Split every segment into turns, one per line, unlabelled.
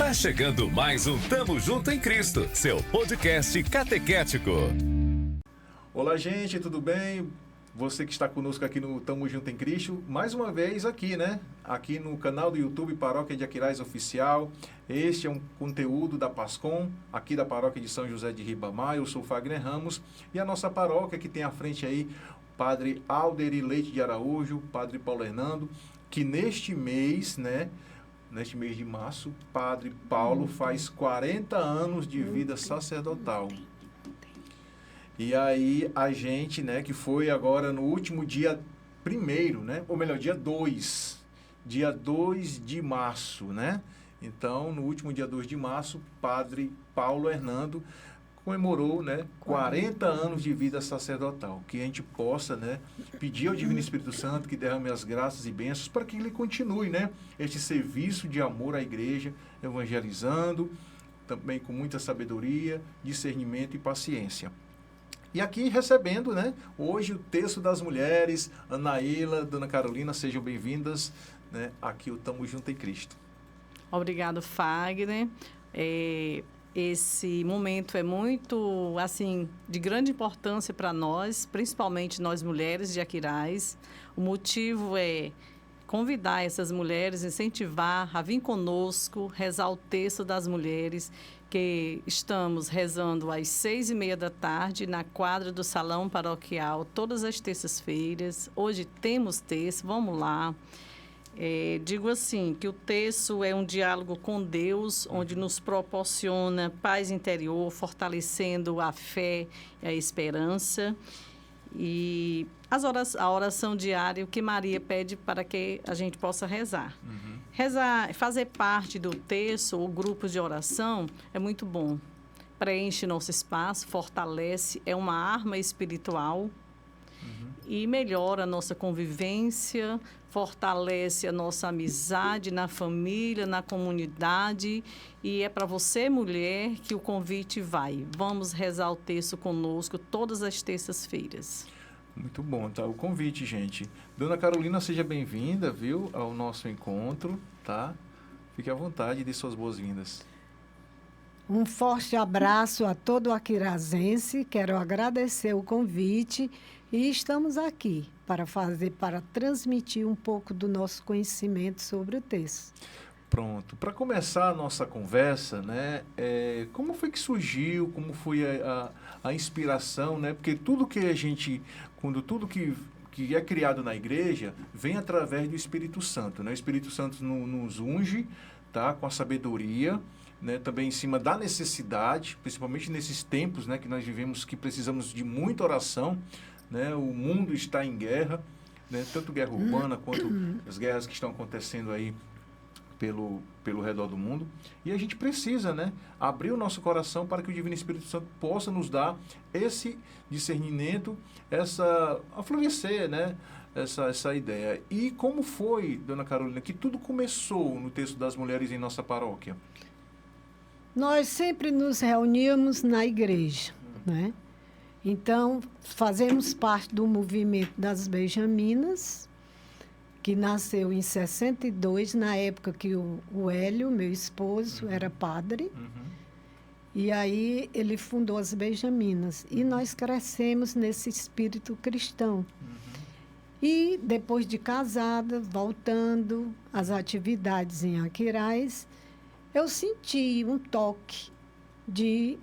Tá chegando mais um Tamo Junto em Cristo, seu podcast catequético.
Olá, gente, tudo bem? Você que está conosco aqui no Tamo Junto em Cristo, mais uma vez aqui, né? Aqui no canal do YouTube Paróquia de Aquiraz Oficial. Este é um conteúdo da Pascom, aqui da Paróquia de São José de Ribamar. Eu sou Fagner Ramos e a nossa paróquia que tem à frente aí Padre Alderi Leite de Araújo, Padre Paulo Hernando, que neste mês, né? Neste mês de março, Padre Paulo faz 40 anos de vida sacerdotal. E aí a gente, né, que foi agora no último dia 1º, né, ou melhor, dia 2 de março, né? Então, no último dia 2 de março, Padre Paulo Hernando comemorou, né, 40 anos de vida sacerdotal. Que a gente possa, né, pedir ao Divino Espírito Santo que derrame as graças e bênçãos para que ele continue, né, este serviço de amor à igreja, evangelizando, também com muita sabedoria, discernimento e paciência. E aqui recebendo, né, hoje o texto das mulheres, Anaíla, Dona Carolina, sejam bem-vindas, né, aqui o Tamo Junto em Cristo.
Obrigado, Fagner. Esse momento é muito, assim, de grande importância para nós, principalmente nós mulheres de Aquiraz. O motivo é convidar essas mulheres, incentivar a vir conosco, rezar o texto das mulheres, que estamos rezando às 6h30 da tarde na quadra do Salão Paroquial, todas as terças-feiras. Hoje temos texto, vamos lá. Digo assim, que o texto é um diálogo com Deus, onde nos proporciona paz interior, fortalecendo a fé e a esperança. E a oração diária, o que Maria pede para que a gente possa rezar. Rezar, fazer parte do texto ou grupos de oração é muito bom. Preenche nosso espaço, fortalece, é uma arma espiritual e melhora a nossa convivência, fortalece a nossa amizade na família, na comunidade. E é para você, mulher, que o convite vai. Vamos rezar o texto conosco todas as terças-feiras.
Muito bom, tá? O convite, gente. Dona Carolina, seja bem-vinda, viu, ao nosso encontro, tá? Fique à vontade e dê suas boas-vindas.
Um forte abraço a todo o aquirazense. Quero agradecer o convite e estamos aqui para transmitir um pouco do nosso conhecimento sobre o texto.
Pronto. Para começar a nossa conversa, né, como foi que surgiu, como foi a inspiração, né? Porque tudo que a gente, tudo que é criado na igreja vem através do Espírito Santo, né? O Espírito Santo nos unge, tá, com a sabedoria, né, também em cima da necessidade, principalmente nesses tempos, né, que nós vivemos, que precisamos de muita oração, né? O mundo está em guerra, né, tanto guerra urbana quanto as guerras que estão acontecendo aí pelo redor do mundo. E a gente precisa, né, abrir o nosso coração para que o Divino Espírito Santo possa nos dar esse discernimento, a florescer, né, essa ideia. E como foi, Dona Carolina, que tudo começou no texto das mulheres em nossa paróquia?
Nós sempre nos reuníamos na igreja, né? Então, fazemos parte do movimento das Benjaminas, que nasceu em 62, na época que o Hélio, meu esposo, era padre. E aí ele fundou as Benjaminas. E nós crescemos nesse espírito cristão. E depois de casada, voltando às atividades em Aquiraz, eu senti um toque de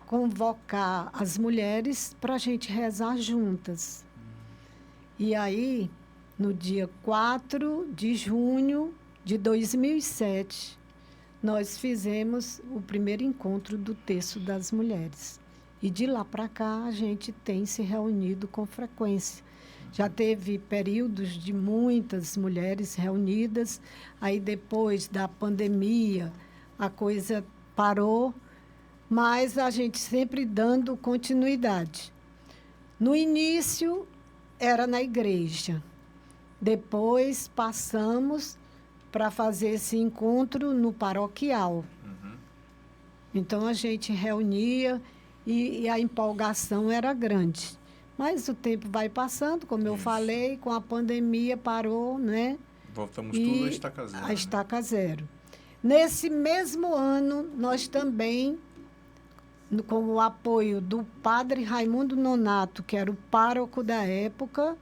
convocar as mulheres para a gente rezar juntas. E aí, no dia 4 de junho de 2007, nós fizemos o primeiro encontro do Texto das Mulheres. E de lá para cá, a gente tem se reunido com frequência. Já teve períodos de muitas mulheres reunidas, aí depois da pandemia, a coisa parou, mas a gente sempre dando continuidade. No início, era na igreja. Depois, passamos para fazer esse encontro no paroquial. Então, a gente reunia e a empolgação era grande. Mas o tempo vai passando, como eu falei, com a pandemia parou, né?
Voltamos tudo a estaca zero.
A estaca zero. Nesse mesmo ano, nós também, com o apoio do padre Raimundo Nonato, que era o pároco da época,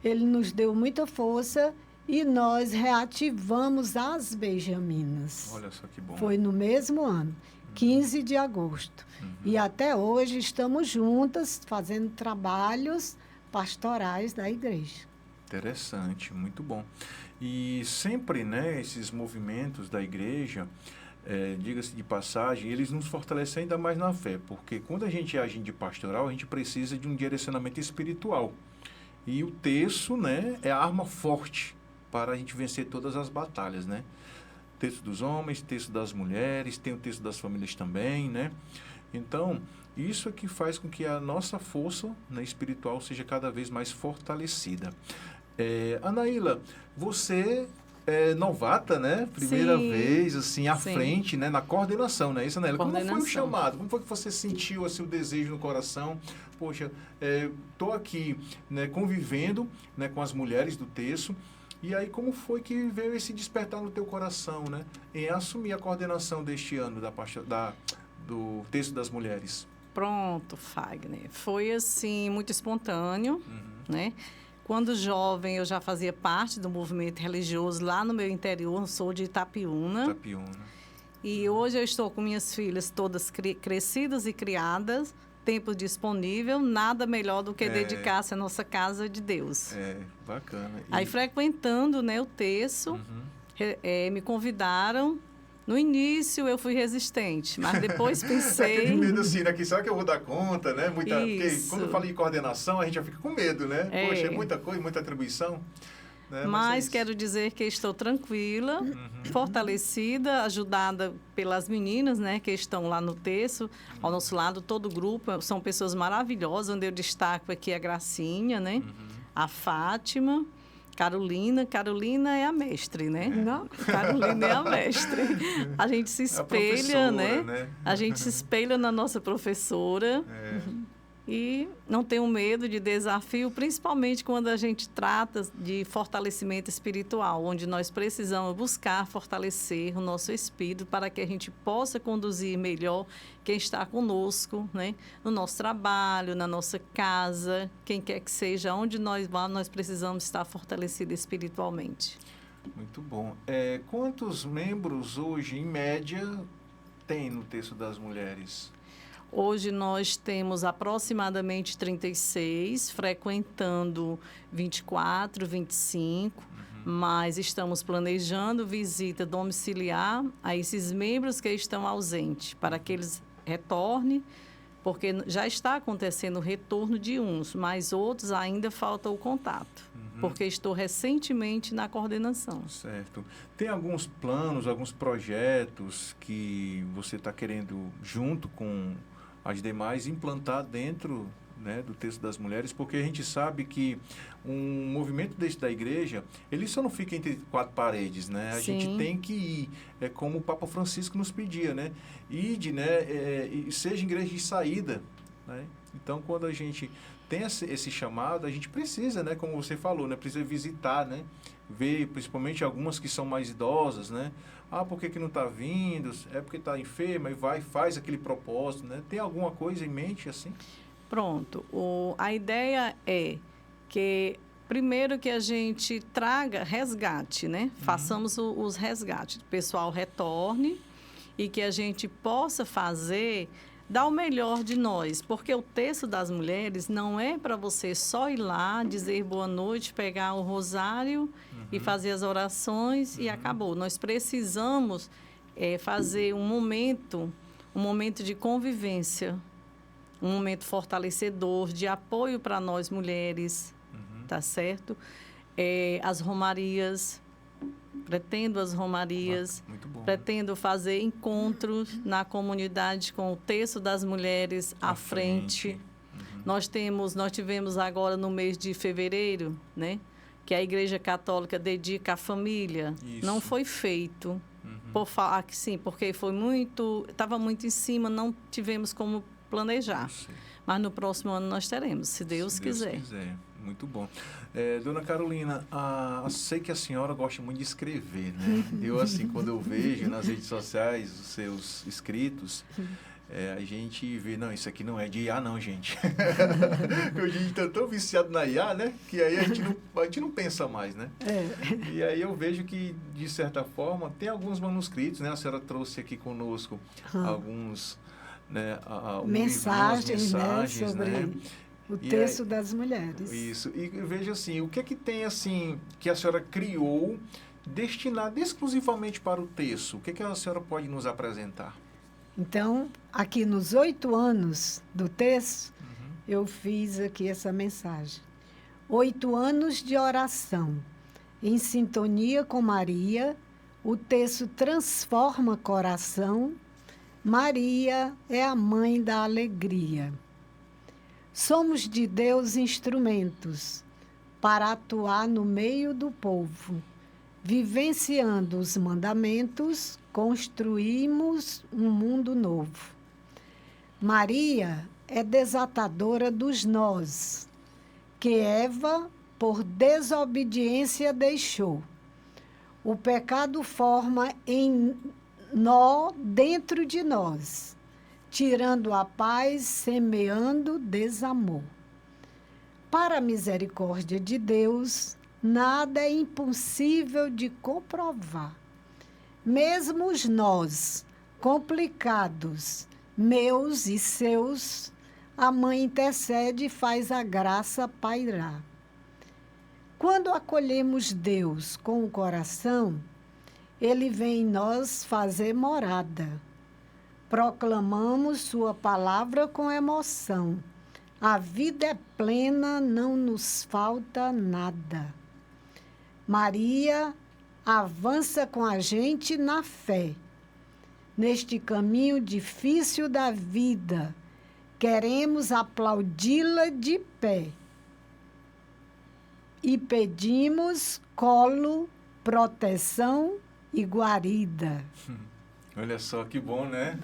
ele nos deu muita força e nós reativamos as Benjaminas.
Olha só que bom.
Foi no mesmo ano, 15 de agosto. E até hoje estamos juntas fazendo trabalhos pastorais da igreja.
Interessante, muito bom. E sempre, né, esses movimentos da igreja, diga-se de passagem, eles nos fortalecem ainda mais na fé, porque quando a gente age de pastoral, a gente precisa de um direcionamento espiritual. E o terço, né, é a arma forte para a gente vencer todas as batalhas, né? Terço dos homens, terço das mulheres, tem o terço das famílias também, né? Então, isso é que faz com que a nossa força, né, espiritual seja cada vez mais fortalecida. Anaíla, você é novata, né? Primeira
Sim.
vez, assim, à
Sim.
frente, né? Na coordenação, né? Isso, Anaíla? Como foi o
Coordenação.
chamado? Como foi que você sentiu, assim, o desejo no coração? Poxa, tô aqui, né, convivendo, né, com as mulheres do terço. E aí, como foi que veio esse despertar no teu coração, né? Em assumir a coordenação deste ano do terço das mulheres?
Pronto, Fagner. Foi, assim, muito espontâneo, né? Quando jovem, eu já fazia parte do movimento religioso lá no meu interior, eu sou de Itapiúna.
Itapiúna.
E hoje eu estou com minhas filhas todas crescidas e criadas, tempo disponível, nada melhor do que dedicar-se à nossa casa de Deus.
Bacana.
Aí, frequentando, né, o terço, me convidaram. No início, eu fui resistente, mas depois pensei...
Aquele medo assim, né? Que será que eu vou dar conta, né? Porque
Isso.
quando eu falo em coordenação, a gente já fica com medo, né? Poxa, é muita coisa, muita atribuição. Né?
Mas quero dizer que estou tranquila, fortalecida, ajudada pelas meninas, né, que estão lá no terço, ao nosso lado, todo o grupo. São pessoas maravilhosas, onde eu destaco aqui a Gracinha, né, a Fátima, Carolina é a mestre, né?
Não?
Carolina é a mestre. A gente se espelha,
né?
A gente se espelha na nossa professora. E não tenho medo de desafio, principalmente quando a gente trata de fortalecimento espiritual, onde nós precisamos buscar fortalecer o nosso espírito para que a gente possa conduzir melhor quem está conosco, né? No nosso trabalho, na nossa casa, quem quer que seja, onde nós vamos, nós precisamos estar fortalecidos espiritualmente.
Muito bom. Quantos membros hoje, em média, tem no terço das mulheres?
Hoje nós temos aproximadamente 36, frequentando 24, 25, mas estamos planejando visita domiciliar a esses membros que estão ausentes, para que eles retornem, porque já está acontecendo o retorno de uns, mas outros ainda falta o contato, porque estou recentemente na coordenação.
Certo. Tem alguns planos, alguns projetos que você está querendo, junto com as demais, implantar dentro, né, do terço das mulheres, porque a gente sabe que um movimento desse da igreja, ele só não fica entre quatro paredes, né? A
Sim.
gente tem que ir, como o Papa Francisco nos pedia, né? Ide, né, e seja igreja de saída, né? Então, quando a gente tem esse chamado, a gente precisa, né, como você falou, né, precisa visitar, né, ver, principalmente algumas que são mais idosas, né? Ah, por que não está vindo? É porque está enferma e vai, faz aquele propósito, né? Tem alguma coisa em mente assim?
Pronto. A ideia é que, primeiro, que a gente traga resgate, né? Façamos os resgates. O pessoal retorne e que a gente possa fazer, dar o melhor de nós. Porque o terço das mulheres não é para você só ir lá, dizer boa noite, pegar o rosário e fazer as orações e acabou. Nós precisamos fazer um momento de convivência, um momento fortalecedor, de apoio para nós mulheres, tá certo? As romarias, pretendo as romarias,
Muito bom,
pretendo fazer encontros na comunidade com o terço das mulheres à frente. Nós tivemos agora no mês de fevereiro, né, que a Igreja Católica dedica à família.
Isso.
Não foi feito, porque estava muito em cima, não tivemos como planejar. Mas no próximo ano nós teremos, se Deus quiser.
Muito bom. Dona Carolina, sei que a senhora gosta muito de escrever, né? Eu, assim, quando eu vejo nas redes sociais os seus escritos, a gente vê, não, isso aqui não é de IA, não, gente. Porque a gente está tão viciado na IA, né? Que aí a gente não pensa mais, né? E aí eu vejo que, de certa forma, tem alguns manuscritos, né? A senhora trouxe aqui conosco alguns, né?
Mensagens,
né?
Sobre o texto das mulheres.
Isso. E eu vejo assim, o que é que tem, assim, que a senhora criou destinado exclusivamente para o texto? O que é que a senhora pode nos apresentar?
Então, aqui nos 8 anos do texto, eu fiz aqui essa mensagem. 8 anos de oração. Em sintonia com Maria, o texto transforma coração. Maria é a mãe da alegria. Somos de Deus instrumentos para atuar no meio do povo. Vivenciando os mandamentos, construímos um mundo novo. Maria é desatadora dos nós, que Eva, por desobediência, deixou. O pecado forma em nó dentro de nós, tirando a paz, semeando desamor. Para a misericórdia de Deus, nada é impossível de comprovar. Mesmo os nós, complicados, meus e seus, a mãe intercede e faz a graça pairar. Quando acolhemos Deus com o coração, Ele vem em nós fazer morada. Proclamamos sua palavra com emoção. A vida é plena, não nos falta nada. Maria avança com a gente na fé. Neste caminho difícil da vida, queremos aplaudi-la de pé. E pedimos colo, proteção e guarida.
Olha só que bom, né?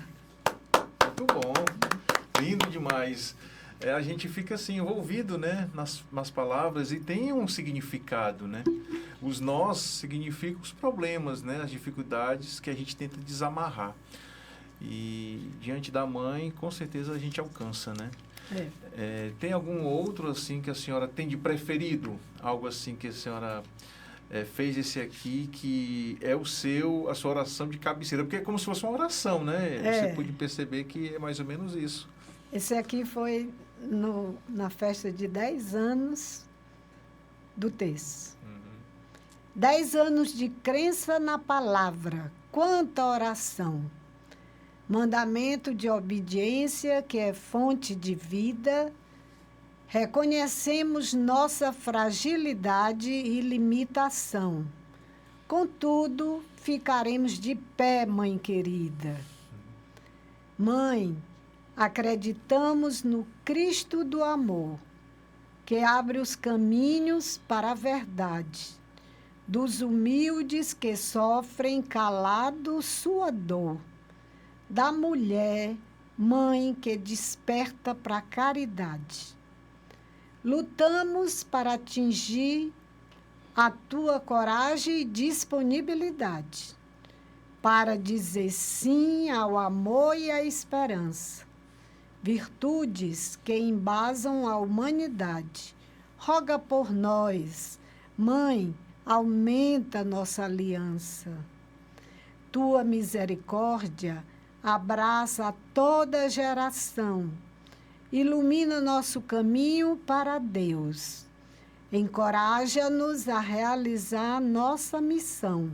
Muito bom. Lindo demais. A gente fica assim envolvido, né, nas palavras, e tem um significado, né? Os nós significam os problemas, né, as dificuldades que a gente tenta desamarrar. E diante da mãe, com certeza a gente alcança, né? Tem algum outro assim que a senhora tem de preferido? Algo assim que a senhora fez esse aqui, que é a sua oração de cabeceira? Porque é como se fosse uma oração, né? Você pode perceber que é mais ou menos isso.
Esse aqui foi na festa de 10 anos do texto. 10 anos de crença na palavra. Quanta oração! Mandamento de obediência, que é fonte de vida. Reconhecemos nossa fragilidade e limitação. Contudo, ficaremos de pé, mãe querida. Mãe, acreditamos no Cristo do amor, que abre os caminhos para a verdade, dos humildes que sofrem calado sua dor, da mulher, mãe que desperta para a caridade. Lutamos para atingir a tua coragem e disponibilidade, para dizer sim ao amor e à esperança. Virtudes que embasam a humanidade. Roga por nós, Mãe, aumenta nossa aliança. Tua misericórdia abraça a toda geração. Ilumina nosso caminho para Deus. Encoraja-nos a realizar nossa missão,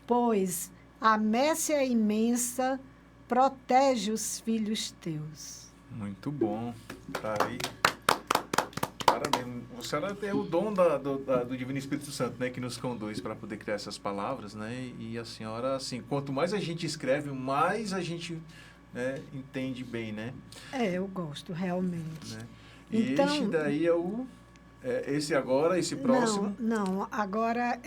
pois a messe é imensa, protege os filhos teus.
Muito bom. Tá aí. Parabéns. A senhora tem o dom do Divino Espírito Santo, né, que nos conduz para poder criar essas palavras, né? E a senhora, assim, quanto mais a gente escreve, mais a gente, né, entende bem, né?
Eu gosto, realmente.
Né? E então, este daí é esse agora, esse próximo?
Não, agora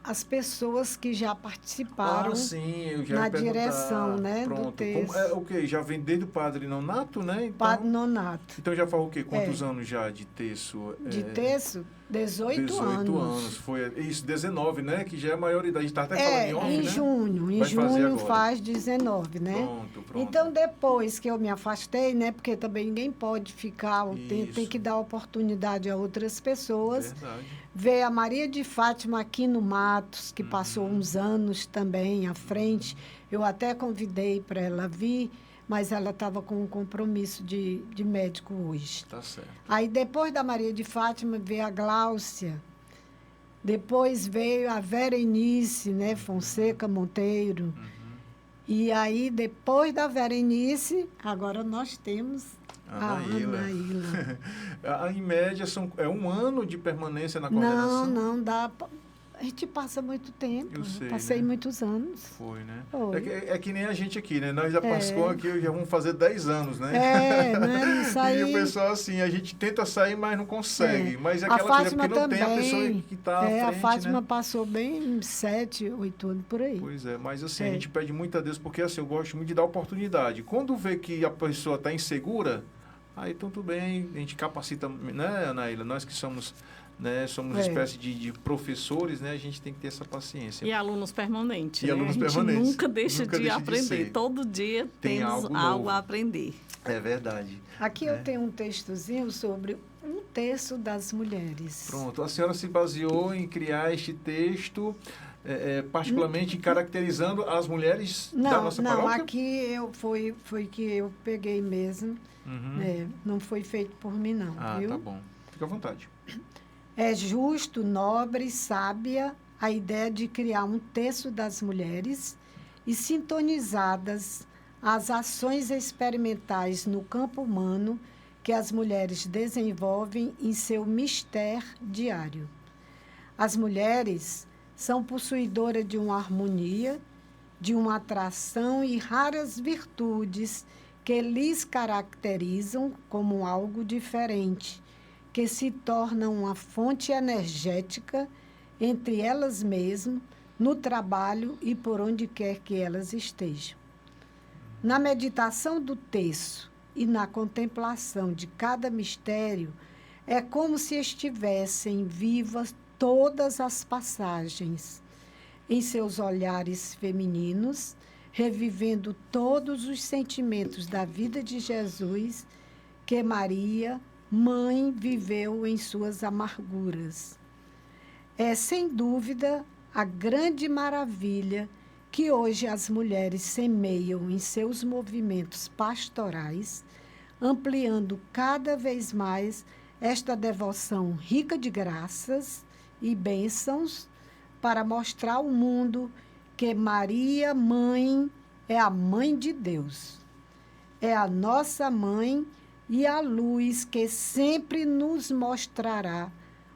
as pessoas que já participaram
sim, eu já
na
ia perguntar.
direção, né, do
Pronto.
texto.
O quê? Já vem desde o Padre Nonato, né? Então,
Padre Nonato.
então já faz o quê? Quantos anos já de terço?
De terço, 18
anos. Foi isso, 19, né? Que já é a maioridade. A gente está até falando em off,
em
né?
junho. Em
Vai fazer
junho
agora.
faz 19, né?
Pronto.
Então, depois que eu me afastei, né? Porque também ninguém pode ficar, tem
Isso.
que dar oportunidade a outras pessoas.
Verdade.
Veio a Maria de Fátima aqui no Matos, que passou uns anos também à frente. Eu até convidei para ela vir, mas ela estava com um compromisso de médico hoje.
Tá certo.
Aí, depois da Maria de Fátima, veio a Gláucia. Depois veio a Verenice, né? Fonseca Monteiro. E aí, depois da Verenice, agora nós temos a Anaíla.
Em média, é um ano de permanência na coordenação?
Não dá. A gente passa muito tempo.
Eu sei,
Passei
né?
muitos anos.
Foi, né?
Foi.
É que nem a gente aqui, né? Nós já passou aqui, já vamos fazer 10 anos, né?
Né? Isso aí.
E o pessoal, assim, a gente tenta sair, mas não consegue. Mas é
A
aquela coisa,
Fátima
porque não tem a
também.
pessoa que está à frente,
A Fátima
né?
passou bem 7, 8 anos por aí.
Pois é, mas assim, a gente pede muito a Deus, porque assim, eu gosto muito de dar oportunidade. Quando vê que a pessoa está insegura, aí então tudo bem, a gente capacita, né, Anaíla? Nós que somos... Né, somos uma espécie de professores, né? A gente tem que ter essa paciência.
E alunos permanentes.
E alunos
a gente
permanentes.
nunca deixa de aprender.
ser.
Todo dia
Tem
temos
algo
algo
novo.
a aprender.
É verdade.
Aqui eu tenho um textozinho sobre um terço das mulheres.
Pronto, a senhora se baseou em criar este texto, particularmente caracterizando as mulheres da nossa paróquia?
Aqui foi que eu peguei mesmo. Não foi feito por mim, não. Viu?
Tá bom. Fica à vontade.
É justo, nobre e sábia a ideia de criar um terço das mulheres e sintonizadas às ações experimentais no campo humano que as mulheres desenvolvem em seu mistério diário. As mulheres são possuidoras de uma harmonia, de uma atração e raras virtudes que lhes caracterizam como algo diferente, que se tornam uma fonte energética entre elas mesmas, no trabalho e por onde quer que elas estejam. Na meditação do texto e na contemplação de cada mistério, é como se estivessem vivas todas as passagens em seus olhares femininos, revivendo todos os sentimentos da vida de Jesus que Maria, mãe, viveu em suas amarguras. É, sem dúvida, a grande maravilha que hoje as mulheres semeiam em seus movimentos pastorais, ampliando cada vez mais esta devoção rica de graças e bênçãos para mostrar ao mundo que Maria, mãe, é a mãe de Deus. É a nossa mãe e a luz que sempre nos mostrará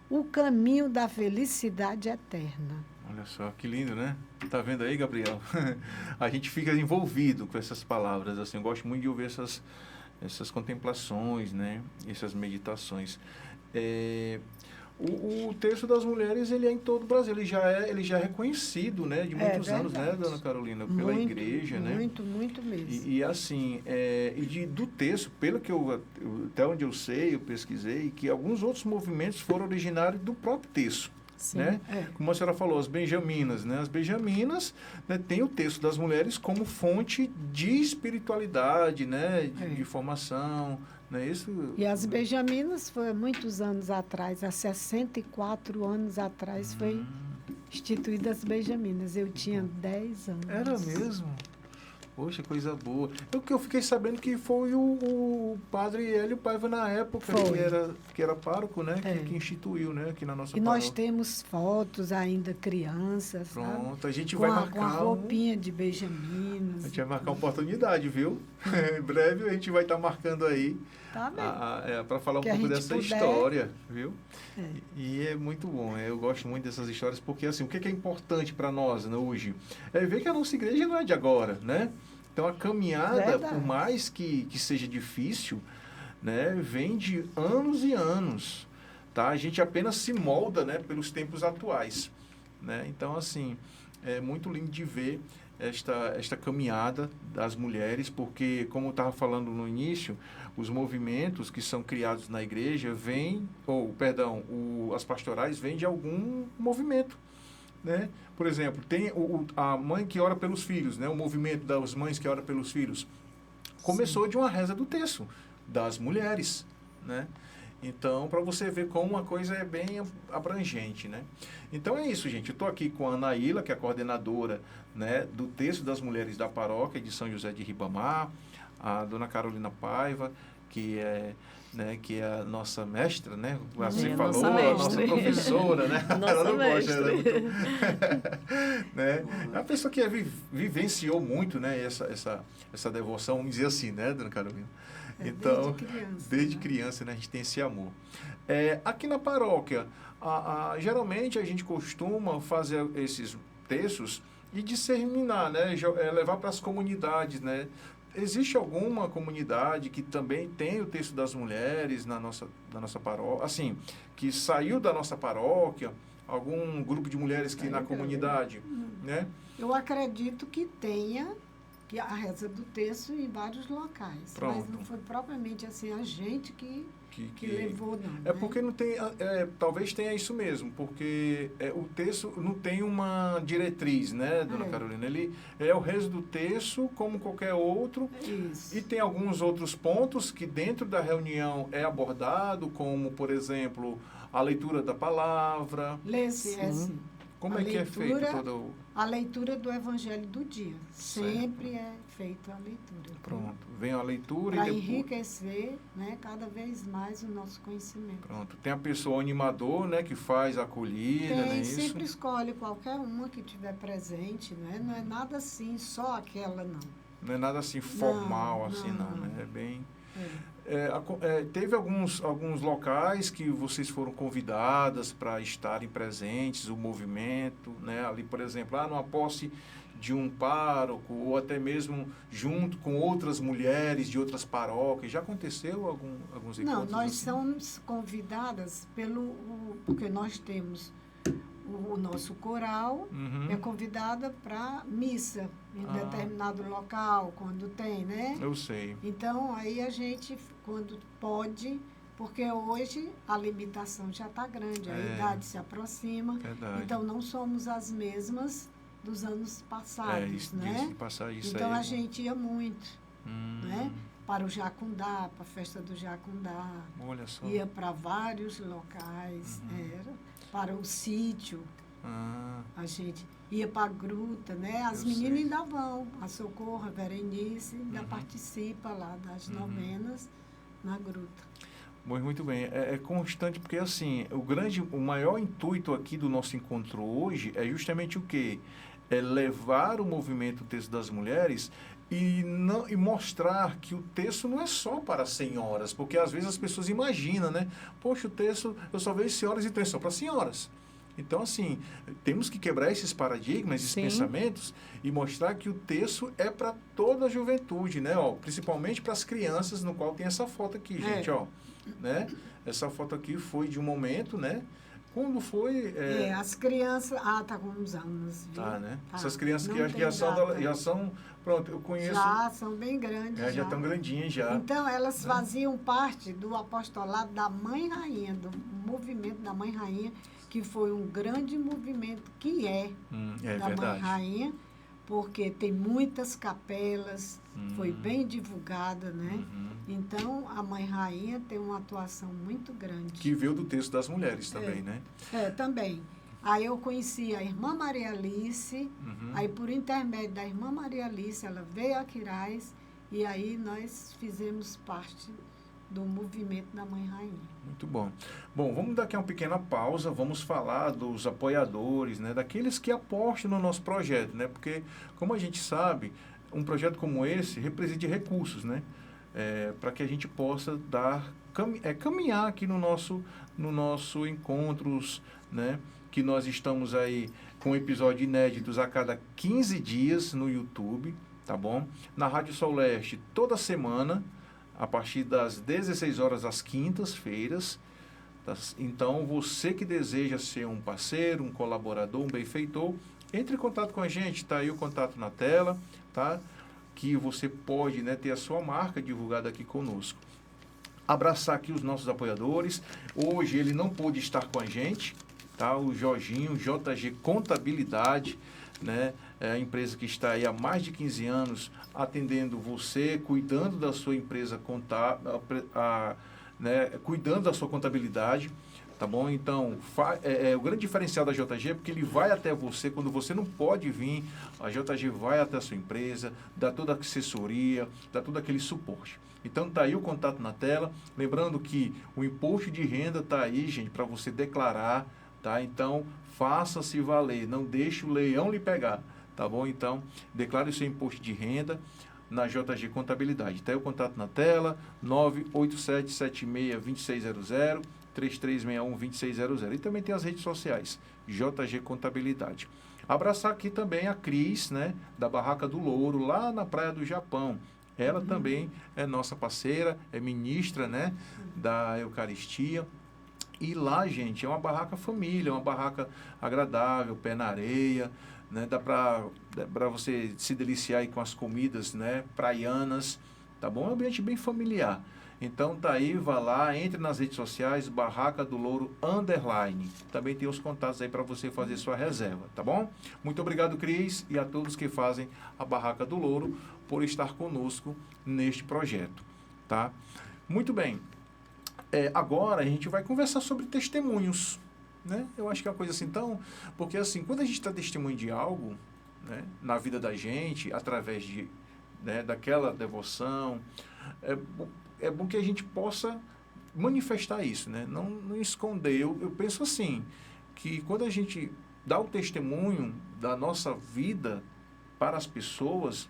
o caminho da felicidade eterna.
Olha só, que lindo, né? Tá vendo aí, Gabriel? A gente fica envolvido com essas palavras, assim, eu gosto muito de ouvir essas contemplações, né? Essas meditações. O texto das mulheres, ele é em todo o Brasil, ele já é reconhecido, né? De muitos anos, né, Dona Carolina? Pela igreja, né?
Muito mesmo.
E assim, do texto, pelo que até onde eu sei, eu pesquisei, que alguns outros movimentos foram originários do próprio texto.
Sim.
Né? Como a senhora falou, as benjaminas, né? As benjaminas, né, têm o texto das mulheres como fonte de espiritualidade, né? De formação, né? Isso...
E as benjaminas foi há muitos anos atrás, há 64 anos atrás, foi instituída as benjaminas. Eu tinha 10 anos.
Era mesmo? Poxa, coisa boa. O que eu fiquei sabendo que foi o padre Hélio Paiva na época, que era pároco, né? Que instituiu, né? Aqui na nossa
paróquia.
nós
temos fotos ainda, crianças,
Pronto,
sabe?
a gente
com
vai
a,
marcar...
Com a roupinha de benjaminas.
A gente vai marcar uma oportunidade, viu? Em breve a gente vai estar marcando aí
tá
para falar um pouco dessa história, viu? E é muito bom, eu gosto muito dessas histórias, porque assim, o que é importante para nós, né, hoje? É ver que a nossa igreja não é de agora, né? Então a caminhada, por mais que seja difícil, né, vem de anos e anos, tá? A gente apenas se molda, né, pelos tempos atuais. né? Então, assim, é muito lindo de ver esta caminhada das mulheres, porque, como eu estava falando no início, os movimentos que são criados na igreja as pastorais vêm de algum movimento, né? Por exemplo, tem a mãe que ora pelos filhos, né? O movimento das mães que ora pelos filhos começou de uma reza do terço das mulheres, né? Então, para você ver como uma coisa é bem abrangente, né? Então, é isso, gente. Eu estou aqui com a Anaíla, que é a coordenadora, né, do Terço das Mulheres da Paróquia de São José de Ribamar, a dona Carolina Paiva, que é a nossa mestra, né? Você falou, a nossa professora, né? Ela não gosta, ela é muito... né? É uma pessoa que vivenciou muito, né, essa devoção, vamos dizer assim, né, dona Carolina? Então, desde criança, né, a gente tem esse amor. Aqui na paróquia, geralmente a gente costuma fazer esses terços e disseminar, né, levar para as comunidades, né? Existe alguma comunidade que também tem o Terço das Mulheres na nossa paróquia, assim, que saiu da nossa paróquia, algum grupo de mulheres que na comunidade, né?
Eu acredito que tenha a reza do terço em vários locais.
Pronto.
Mas não foi propriamente assim a gente que levou, não.
É, né? Porque não tem... talvez tenha isso mesmo, porque o terço não tem uma diretriz, né, dona Carolina? Ele é o rezo do terço como qualquer outro. Isso. E tem alguns outros pontos que dentro da reunião é abordado, como, por exemplo, a leitura da palavra.
Sim.
Como que é feito todo...
A leitura do Evangelho do dia. Sempre é feita a leitura.
Pronto. Vem a leitura
para enriquecer, né, cada vez mais o nosso conhecimento.
Pronto. Tem a pessoa animador, né, que faz a acolhida, né?
Sempre escolhe qualquer uma que tiver presente, né? Não é nada assim, só aquela, não.
Não é nada assim formal, não, né? É bem... teve alguns locais que vocês foram convidadas para estarem presentes, o movimento, né? Ali, por exemplo, numa posse de um pároco, ou até mesmo junto com outras mulheres de outras paróquias. Já aconteceu alguns encontros?
Não, nós
assim?
somos convidadas porque nós temos o nosso coral, é convidada para missa em determinado local, quando tem, né?
Eu sei.
Então, aí a gente, quando pode, porque hoje a limitação já está grande, a idade se aproxima.
Verdade.
Então, não somos as mesmas dos anos passados, né? Então, a gente ia muito, né? Para o Jacundá, para a festa do Jacundá.
Olha só.
Ia para vários locais, para o sítio. A gente ia para a gruta, né? As meninas ainda vão. A Socorro, a Berenice, ainda participa lá das novenas na gruta.
Muito bem. É constante porque, assim, o maior intuito aqui do nosso encontro hoje é justamente o quê? É levar o movimento Terço das Mulheres e mostrar que o terço não é só para senhoras, porque às vezes as pessoas imaginam, né? Poxa, o terço, eu só vejo senhoras e então é só para senhoras. Então, assim, temos que quebrar esses paradigmas, esses pensamentos e mostrar que o terço é para toda a juventude, né? Principalmente para as crianças, no qual tem essa foto aqui, gente, né? Essa foto aqui foi de um momento, né? Quando foi...
as crianças... tá com uns anos, viu?
Né? Essas crianças que já são... Pronto, eu conheço...
Já são bem grandes.
Já estão grandinhas já.
Então, elas faziam parte do apostolado da Mãe Rainha, do movimento da Mãe Rainha, que foi um grande movimento que da
verdade.
Mãe Rainha, porque tem muitas capelas, foi bem divulgada, né? Então, a Mãe Rainha tem uma atuação muito grande.
Que veio do Terço das Mulheres também, né?
Também. Aí eu conheci a irmã Maria Alice, aí por intermédio da irmã Maria Alice, ela veio a Quirais, e aí nós fizemos parte do movimento da Mãe Rainha.
Muito bom. Bom, vamos dar aqui uma pequena pausa, vamos falar dos apoiadores, né? Daqueles que apostam no nosso projeto, né? Porque, como a gente sabe, um projeto como esse representa recursos, né? Para que a gente possa caminhar aqui no nosso encontros, né? Que nós estamos aí com episódios inéditos a cada 15 dias no YouTube, tá bom? Na Rádio Sol Leste, toda semana, a partir das 16 horas às quintas-feiras, Tá? Então, você que deseja ser um parceiro, um colaborador, um benfeitor, entre em contato com a gente, está aí o contato na tela, tá? Que você pode, né, ter a sua marca divulgada aqui conosco. Abraçar aqui os nossos apoiadores. Hoje ele não pôde estar com a gente, tá? O Jorginho, JG Contabilidade, né? É a empresa que está aí há mais de 15 anos atendendo você, cuidando da sua empresa contábil, né? Cuidando da sua contabilidade. Tá bom? Então, o grande diferencial da JG é porque ele vai até você quando você não pode vir. A JG vai até a sua empresa, dá toda a assessoria, dá todo aquele suporte. Então, tá aí o contato na tela. Lembrando que o imposto de renda tá aí, gente, para você declarar, tá? Então, faça-se valer, não deixe o leão lhe pegar, tá bom? Então, declare o seu imposto de renda na JG Contabilidade. Tá aí o contato na tela, 987762600. 3361-2600. E também tem as redes sociais, JG Contabilidade. Abraçar aqui também a Cris, né, da Barraca do Louro, lá na Praia do Japão. Ela também é nossa parceira, é ministra, né, da Eucaristia. E lá, gente, é uma barraca família, uma barraca agradável, pé na areia, né, dá para você se deliciar aí com as comidas, né, praianas, tá bom? É um ambiente bem familiar. Então tá aí, vá lá, entre nas redes sociais, Barraca do Louro _. Também tem os contatos aí para você fazer sua reserva, tá bom? Muito obrigado, Cris, e a todos que fazem a Barraca do Louro por estar conosco neste projeto, tá? Muito bem. Agora a gente vai conversar sobre testemunhos, né? Eu acho que é uma coisa assim tão... Porque assim, quando a gente está testemunho de algo, né, na vida da gente, através de, né, daquela devoção, é bom que a gente possa manifestar isso, né? Não esconder. Eu penso assim, que quando a gente dá o testemunho da nossa vida para as pessoas,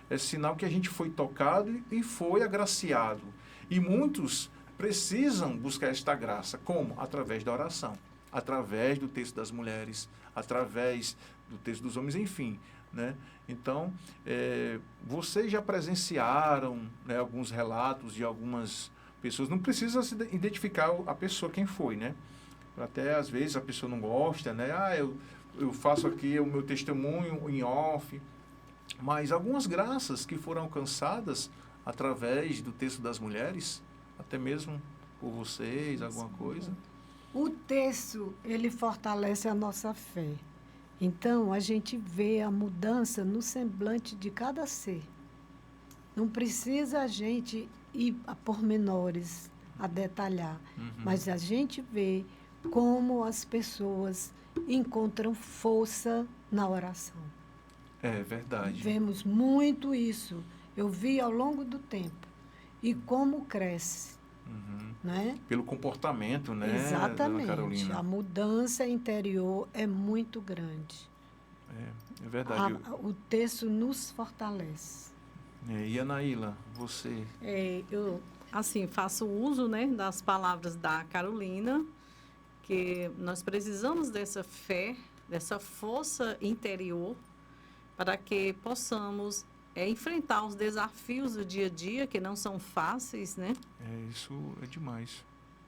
é sinal que a gente foi tocado e foi agraciado. E muitos precisam buscar esta graça. Como? Através da oração, através do texto das mulheres, através do texto dos homens, enfim, né? Então, vocês já presenciaram, né, alguns relatos de algumas pessoas, não precisa se identificar a pessoa quem foi, né? Até às vezes a pessoa não gosta, né? Eu faço aqui o meu testemunho em off, mas algumas graças que foram alcançadas através do texto das mulheres, até mesmo por vocês, alguma coisa.
O texto, ele fortalece a nossa fé. Então, a gente vê a mudança no semblante de cada ser. Não precisa a gente ir a pormenores, a detalhar, mas a gente vê como as pessoas encontram força na oração.
É verdade.
Vemos muito isso. Eu vi ao longo do tempo. E como cresce. Né?
Pelo comportamento, né,
Exatamente.
Dona Carolina?
A mudança interior é muito grande.
É verdade.
O texto nos fortalece.
E Anaíla, você?
Eu, assim, faço uso, né, das palavras da Carolina, que nós precisamos dessa fé, dessa força interior, para que possamos enfrentar os desafios do dia a dia, que não são fáceis, né?
Isso é demais.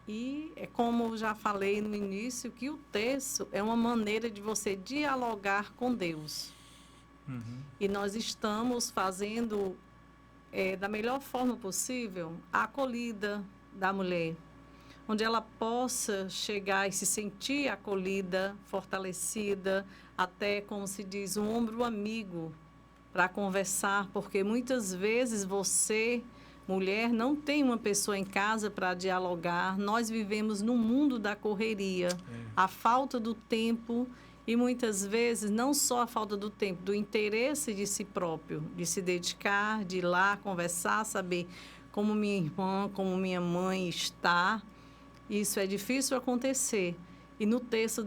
E é como já falei no início, que o texto é uma maneira de você dialogar com Deus. E nós estamos fazendo, da melhor forma possível, a acolhida da mulher, onde ela possa chegar e se sentir acolhida, fortalecida, até, como se diz, um ombro amigo para conversar, porque muitas vezes você, mulher, não tem uma pessoa em casa para dialogar. Nós vivemos no mundo da correria, a falta do tempo e muitas vezes não só a falta do tempo, do interesse de si próprio, de se dedicar, de ir lá conversar, saber como minha irmã, como minha mãe está. Isso é difícil acontecer. E no texto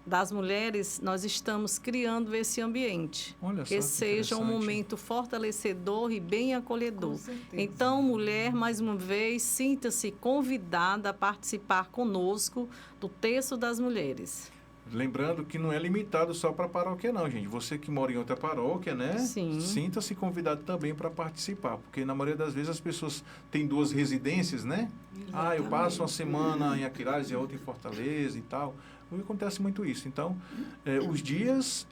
das mulheres, nós estamos criando esse ambiente.
Olha só
que seja um momento fortalecedor e bem acolhedor. Então, mulher, mais uma vez, sinta-se convidada a participar conosco do texto das mulheres.
Lembrando que não é limitado só para a paróquia, não, gente. Você que mora em outra paróquia, né?
Sim.
Sinta-se convidado também para participar, porque na maioria das vezes as pessoas têm 2 residências, né? Ah, eu passo uma semana em Aquiraz e a outra em Fortaleza e tal. Não acontece muito isso. Então, os dias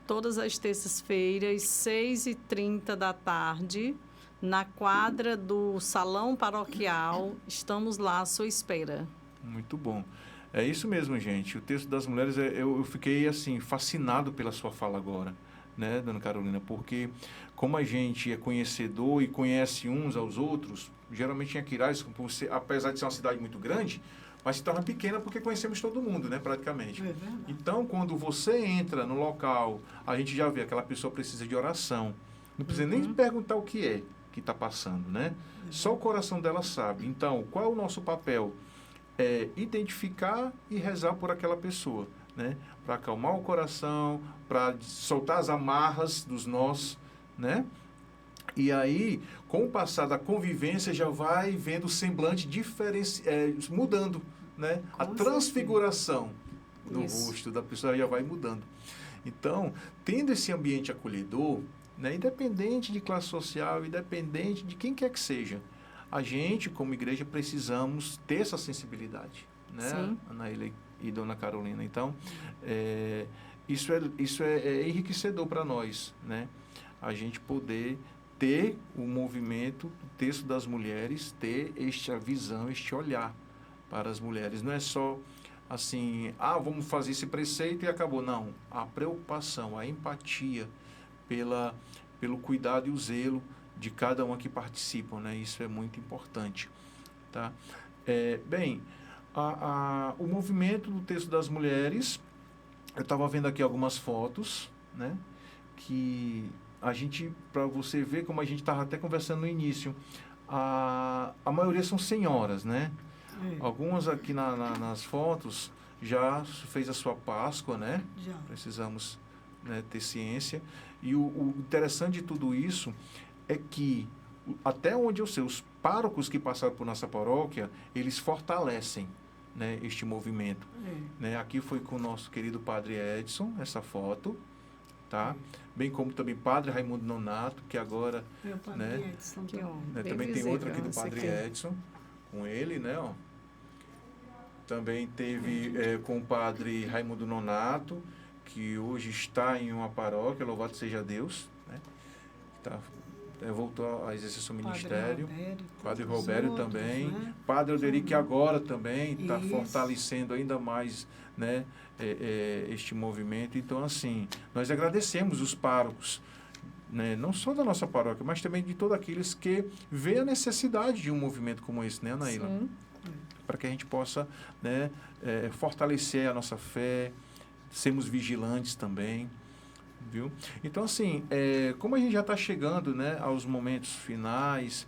Todas as terças-feiras, 6h30 da tarde, na quadra do Salão Paroquial. Estamos lá à sua espera.
Muito bom. É isso mesmo, gente. O texto das mulheres, eu fiquei assim fascinado pela sua fala agora, né, dona Carolina? Porque como a gente é conhecedor e conhece uns aos outros, geralmente em Aquiraz, apesar de ser uma cidade muito grande, mas se torna pequena porque conhecemos todo mundo, né, praticamente.
É verdade.
Então, quando você entra no local, a gente já vê aquela pessoa precisa de oração. Não precisa nem perguntar o que é que está passando, né? Só o coração dela sabe. Então, qual é o nosso papel? É identificar e rezar por aquela pessoa, né? Para acalmar o coração, para soltar as amarras dos nós, né? E aí, com o passar da convivência, já vai vendo o semblante mudando, né? A transfiguração no rosto da pessoa já vai mudando. Então, tendo esse ambiente acolhedor, né? Independente de classe social, independente de quem quer que seja, a gente, como igreja, precisamos ter essa sensibilidade, né,
Sim.
Anaíla e Dona Carolina? Então, isso é enriquecedor para nós, né? A gente poder ter o movimento, o texto das mulheres, ter esta visão, este olhar para as mulheres. Não é só assim, vamos fazer esse preceito e acabou. Não, a preocupação, a empatia pelo cuidado e o zelo de cada uma que participam, né? Isso é muito importante, tá? Bem, o movimento do texto das mulheres, eu estava vendo aqui algumas fotos, né? Que a gente, para você ver como a gente estava até conversando no início, a maioria são senhoras, né? Algumas aqui nas fotos já fez a sua Páscoa, né?
Já.
Precisamos, né, ter ciência. E o interessante de tudo isso é que, até onde eu sei, os párocos que passaram por nossa paróquia, eles fortalecem, né, este movimento. Né? Aqui foi com o nosso querido Padre Edson, essa foto, tá? Bem como também Padre Raimundo Nonato, que agora,
Meu Padre
né,
Edson
Que
também.
honra.
né,
Bem
também tem
visível,
outra aqui do
essa
Padre
aqui.
Edson, com ele, né, ó. Também teve com o Padre Raimundo Nonato, que hoje está em uma paróquia, louvado seja Deus, né? Tá, voltou a exercer seu ministério. Padre Robério também.
Né?
Padre Oderic agora também está
Isso.
fortalecendo ainda mais, né, este movimento. Então, assim, nós agradecemos os párocos, né, não só da nossa paróquia, mas também de todos aqueles que vê a necessidade de um movimento como esse, né, Anaíla?
Sim.
Para que a gente possa, né, fortalecer a nossa fé, sermos vigilantes também, viu? Então, assim, como a gente já está chegando, né, aos momentos finais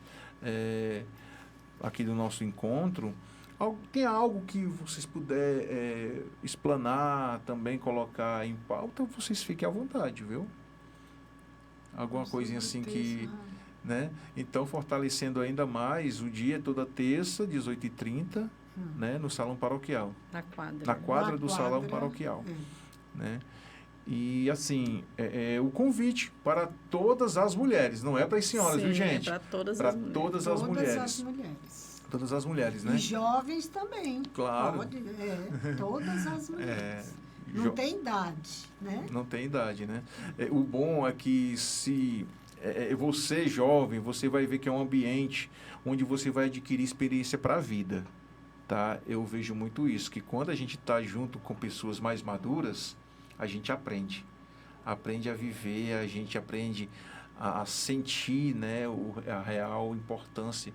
aqui do nosso encontro, tem algo que vocês puderem explanar, também colocar em pauta, vocês fiquem à vontade, viu? Alguma coisinha assim que... Né? Então, fortalecendo ainda mais, o dia é toda terça, 18h30, né, no Salão Paroquial.
Na quadra.
Na quadra do Salão
quadra,
Paroquial. Né? E, assim, o convite para todas as mulheres, não é para as senhoras,
Sim,
viu, gente?
para todas
Para
as mulheres.
todas as mulheres.
as mulheres.
Todas as mulheres, né?
E jovens também.
Claro.
Pode, todas as mulheres. Não
Jo-
tem idade, né?
Não tem idade, né? O bom é que se você jovem, você vai ver que é um ambiente onde você vai adquirir experiência para a vida, tá? Eu vejo muito isso, que quando a gente está junto com pessoas mais maduras, a gente aprende a viver, a gente aprende a sentir, né, a real importância,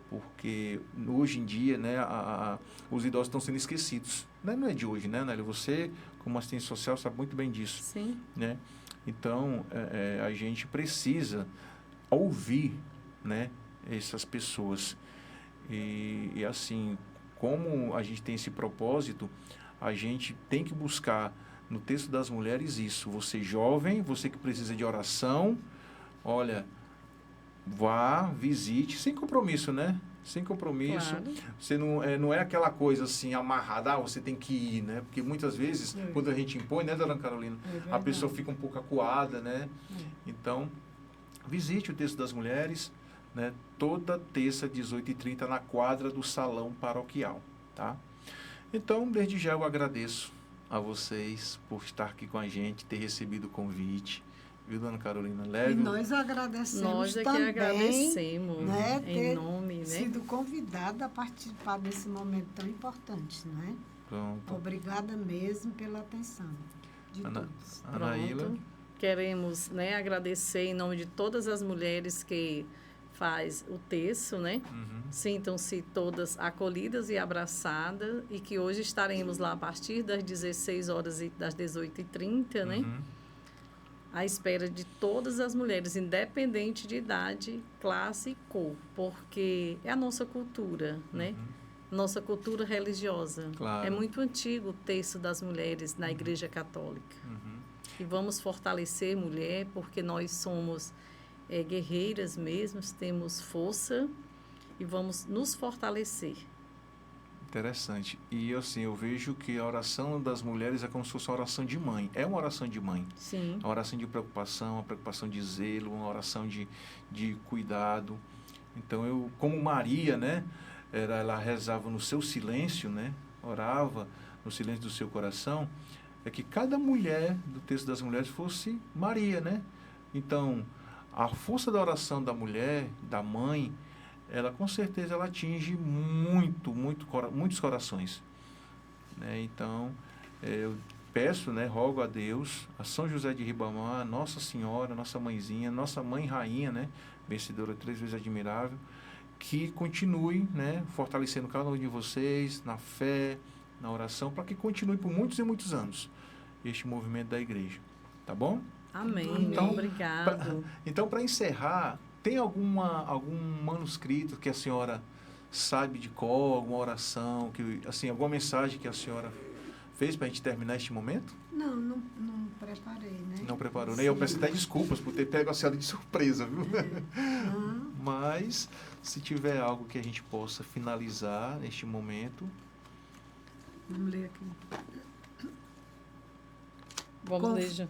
porque hoje em dia, né, os idosos estão sendo esquecidos, né? Não é de hoje, né, Nélia? Você, como assistente social, sabe muito bem disso,
Sim.
né? Então, a gente precisa ouvir, né, essas pessoas. E assim, como a gente tem esse propósito, a gente tem que buscar no texto das mulheres isso. Você jovem, você que precisa de oração, olha, vá, visite, sem compromisso, né? Sem compromisso.
Claro.
Você não é aquela coisa assim, amarrada, você tem que ir, né? Porque muitas vezes, quando a gente impõe, né, dona Carolina? A pessoa fica um pouco acuada, né? Então, visite o Texto das Mulheres, né? Toda terça, 18h30, na quadra do Salão Paroquial, tá? Então, desde já eu agradeço a vocês por estar aqui com a gente, ter recebido o convite. Viu, dona Carolina?
E nós agradecemos
Nós é que
também,
agradecemos,
né,
em nome, né?
sido convidada a participar desse momento tão importante, né?
Pronto.
Obrigada mesmo pela atenção de todos.
Anaíla.
Pronto. Queremos, né, agradecer em nome de todas as mulheres que faz o terço, né? Sintam-se todas acolhidas e abraçadas e que hoje estaremos lá a partir das 16 horas e das 18h30, né? À espera de todas as mulheres, independente de idade, classe e cor, porque é a nossa cultura, né? Nossa cultura religiosa.
Claro.
É muito antigo o terço das mulheres na Igreja Católica. E vamos fortalecer mulher, porque nós somos guerreiras mesmo, temos força e vamos nos fortalecer.
Interessante. E assim, eu vejo que a oração das mulheres é como se fosse uma oração de mãe. É uma oração de mãe.
Sim.
Uma oração de preocupação, uma preocupação de zelo, uma oração de cuidado. Então, eu, como Maria, né? Ela rezava no seu silêncio, né? Orava no silêncio do seu coração. É que cada mulher do Texto das Mulheres fosse Maria, né? Então, a força da oração da mulher, da mãe, ela com certeza ela atinge muitos corações, né? Então, eu peço, né, rogo a Deus, a São José de Ribamar, Nossa Senhora, nossa mãezinha, nossa mãe rainha, né, vencedora 3 vezes admirável, que continue, né, fortalecendo cada um de vocês na fé, na oração, para que continue por muitos e muitos anos este movimento da igreja, tá bom?
Amém.
Então,
Obrigado.
Então, para encerrar, tem algum manuscrito que a senhora sabe de cor, alguma oração, que, assim, alguma mensagem que a senhora fez para a gente terminar este momento?
Não preparei, né?
Não preparou, né? Eu peço até desculpas por ter pego a senhora de surpresa, viu? Mas, se tiver algo que a gente possa finalizar neste momento...
Vamos ler aqui.
Vamos ler.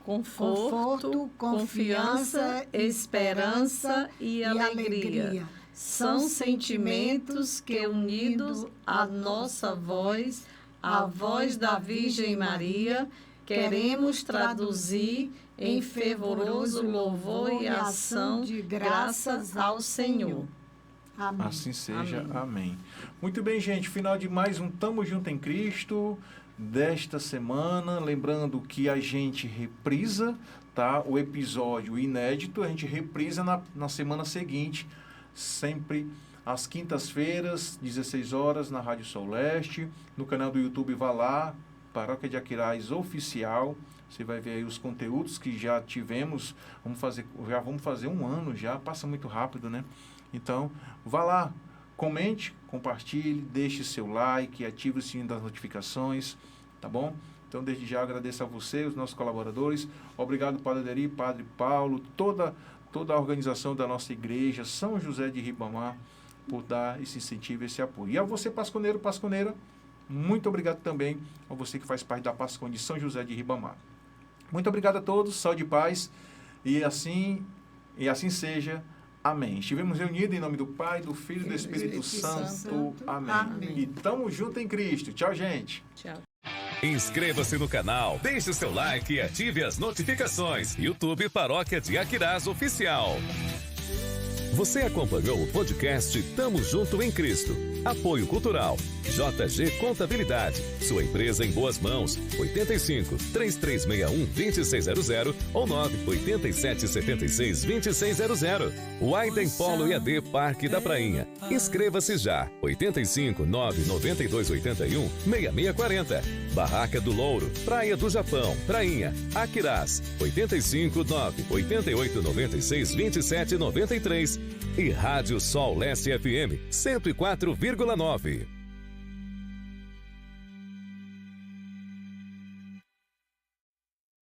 Conforto, confiança, esperança e alegria. São sentimentos que, unidos à nossa voz, a voz da Virgem Maria, queremos traduzir em fervoroso louvor e ação de graças ao Senhor.
Amém.
Assim seja. Amém. Muito bem, gente. Final de mais um Tamo Junto em Cristo desta semana. Lembrando que a gente reprisa, tá? O episódio inédito, a gente reprisa na semana seguinte, sempre às quintas-feiras, 16 horas, na Rádio Sol Leste. No canal do YouTube, vá lá, Paróquia de Aquiraz Oficial. Você vai ver aí os conteúdos que já tivemos. Vamos fazer um ano já, passa muito rápido, né? Então, vá lá, comente, compartilhe, deixe seu like, ative o sininho das notificações, tá bom? Então, desde já agradeço a você, os nossos colaboradores. Obrigado, Padre Aderi, Padre Paulo, toda a organização da nossa igreja, São José de Ribamar, por dar esse incentivo, esse apoio. E a você, pasconeiro, pasconeira, muito obrigado também a você que faz parte da Pascone de São José de Ribamar. Muito obrigado a todos, saúde e paz, e assim seja. Amém. Estivemos reunidos em nome do Pai, do Filho e do Espírito Santo. Amém. E tamo junto em Cristo. Tchau, gente.
Tchau.
Inscreva-se no canal, deixe o seu like e ative as notificações. YouTube Paróquia de Aquiraz Oficial. Você acompanhou o podcast Tamo Junto em Cristo. Apoio Cultural. JG Contabilidade. Sua empresa em boas mãos. 85 3361 2600 ou 987 76 2600. Widen Polo EAD Parque da Prainha. Inscreva-se já. 85 992 81 6640. Barraca do Louro. Praia do Japão. Prainha. Aquiraz. 85 9 88 96 27 93. E Rádio Sol Leste FM 104,9.